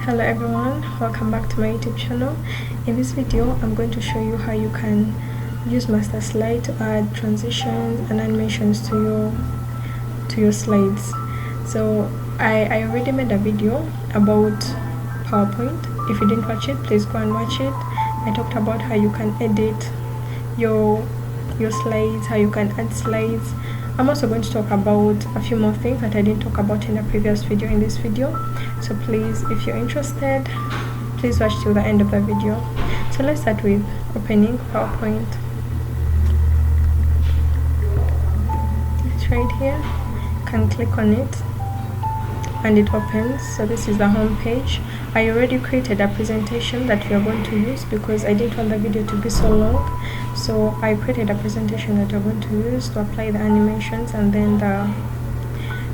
Hello everyone, welcome back to my YouTube channel. In this video I'm going to show you how you can use master slide to add transitions and animations to your slides. So I already made a video about PowerPoint. If you didn't watch it, please go and watch it. I talked about how you can edit your slides, how you can add slides. I'm also going to talk about a few more things that I didn't talk about in the previous video in this video. So please, if you're interested, please watch till the end of the video. So let's start with opening PowerPoint. It's right here. You can click on it and it opens. So this is the home page. I already created a presentation that we are going to use because I didn't want the video to be so long. So I created a presentation that we're going to use to apply the animations and then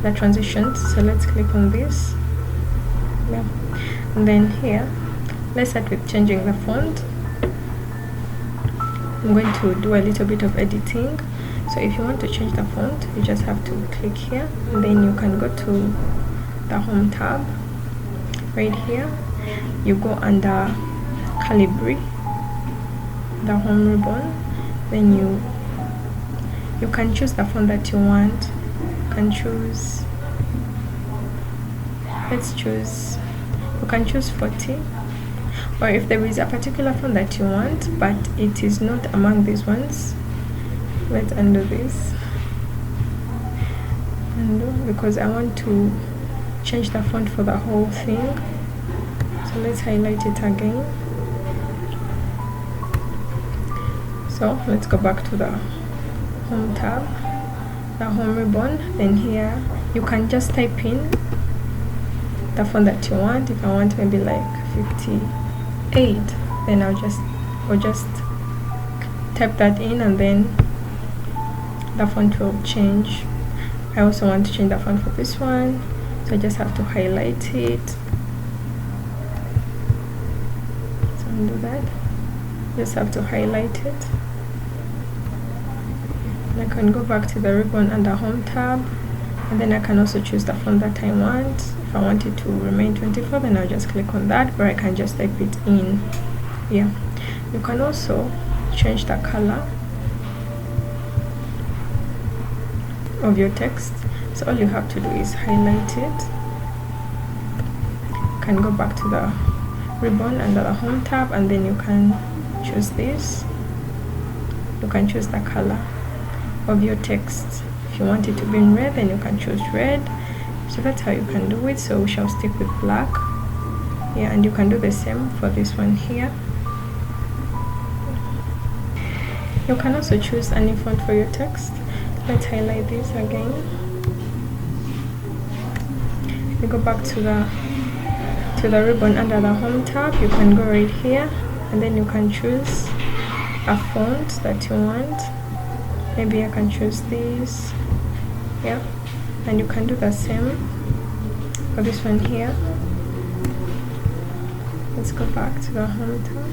the transitions. So let's click on this. Yeah. And then here, let's start with changing the font. I'm going to do a little bit of editing. So if you want to change the font, you just have to click here and then you can go to the home tab. Right here you go under Calibri, the home ribbon, then you can choose the font that you want. You can choose, you can choose 40, or if there is a particular font that you want but it is not among these ones, let's undo this, because I want to change the font for the whole thing. So let's highlight it again. So let's go back to the home tab, the home ribbon. Then here you can just type in the font that you want. If I want maybe like 58, then I'll just type that in and then the font will change. I also want to change the font for this one, so I just have to highlight it. So undo that. Just have to highlight it. And I can go back to the ribbon under home tab, and then I can also choose the font that I want. If I want it to remain 24, then I'll just click on that, or I can just type it in. Yeah. You can also change the color of your text. So all you have to do is highlight it. You can go back to the ribbon under the home tab and then you can choose this. You can choose the color of your text. If you want it to be in red, then you can choose red. So that's how you can do it. So we shall stick with black. Yeah, and you can do the same for this one here. You can also choose any font for your text. Let's highlight this again. You go back to the ribbon under the home tab. You can go right here and then you can choose a font that you want. Maybe I can choose this. Yeah, and you can do the same for this one here. Let's go back to the home tab.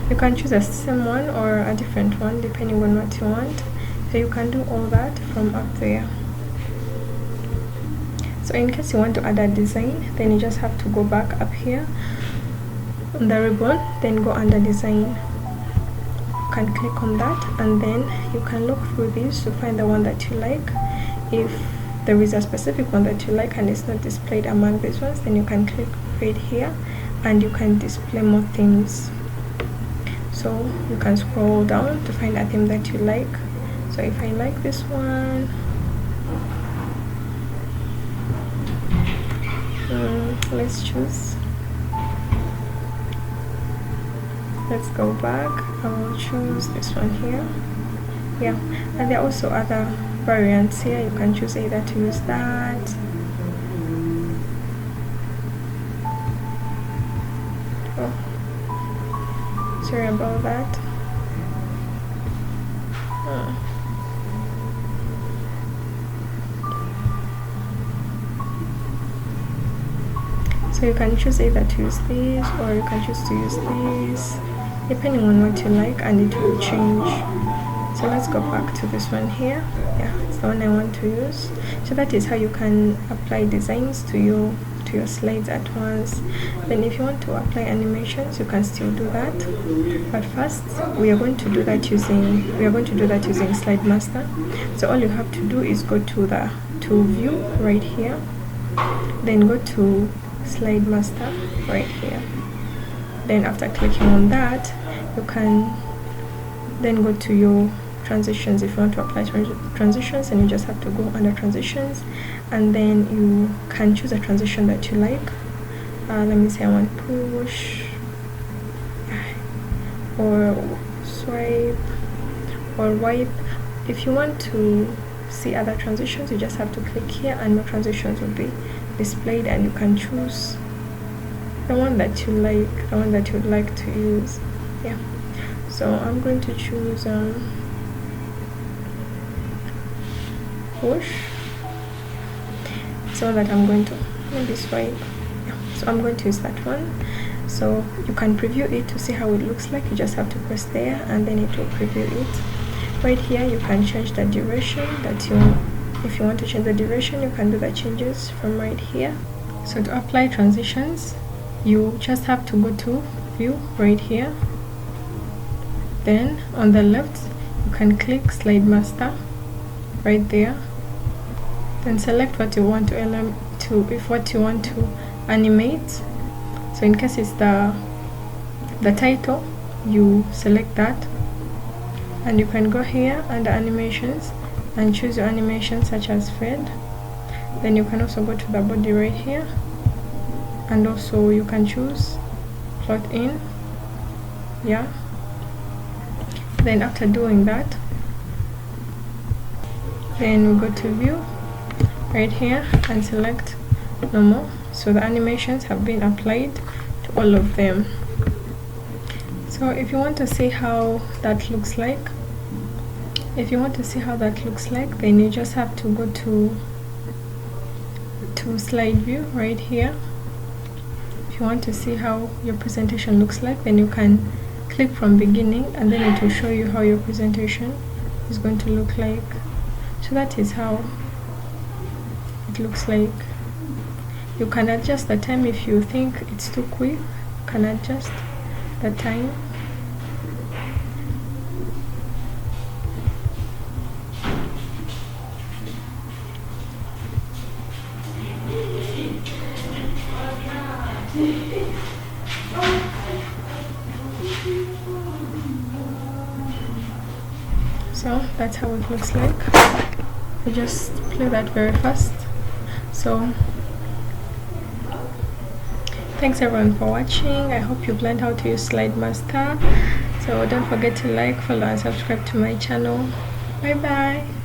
You can choose a same one or a different one depending on what you want. So you can do all that from up there. So in case you want to add a design, then you just have to go back up here on the ribbon, then go under design. You can click on that and then you can look through this to find the one that you like. If there is a specific one that you like and it's not displayed among these ones, then you can click right here and you can display more themes. So you can scroll down to find a theme that you like. So if I like this one, let's choose. Let's go back. I will choose this one here. Yeah, and there are also other variants here. You can choose either to use that. Oh, sorry about that. So you can choose either to use this or you can choose to use this depending on what you like, and it will change. So let's go back to this one here. Yeah, it's the one I want to use. So that is how you can apply designs to your slides at once. Then if you want to apply animations, you can still do that, but first we are going to do that using Slide Master. So all you have to do is go to view right here, then go to Slide Master right here. Then after clicking on that, you can then go to your transitions. If you want to apply transitions, and you just have to go under transitions, and then you can choose a transition that you like. Let me say I want push or swipe or wipe. If you want to see other transitions, you just have to click here and more transitions will be displayed, and you can choose the one that you like, the one that you would like to use. Yeah, so I'm going to choose push, so that I'm going to maybe swipe. Yeah, so I'm going to use that one. So you can preview it to see how it looks like. You just have to press there and then it will preview it. Right here you can change the duration that if you want to change the duration, you can do the changes from right here. So to apply transitions, you just have to go to view right here, then on the left you can click Slide Master right there, then select what you want what you want to animate. So in case it's the title, you select that, and you can go here under animations and choose your animation such as fade. Then you can also go to the body right here, and also you can choose plot in. Yeah, then after doing that, then we go to view right here and select normal. So the animations have been applied to all of them. So if you want to see how that looks like, then you just have to go to slide view right here. If you want to see how your presentation looks like, then you can click from beginning, and then it will show you how your presentation is going to look like. So that is how it looks like. You can adjust the time. If you think it's too quick, you can adjust the time. So that's how it looks like. I just play that very fast. So thanks everyone for watching. I hope you've learned how to use Slide Master. So don't forget to like, follow and subscribe to my channel. Bye bye.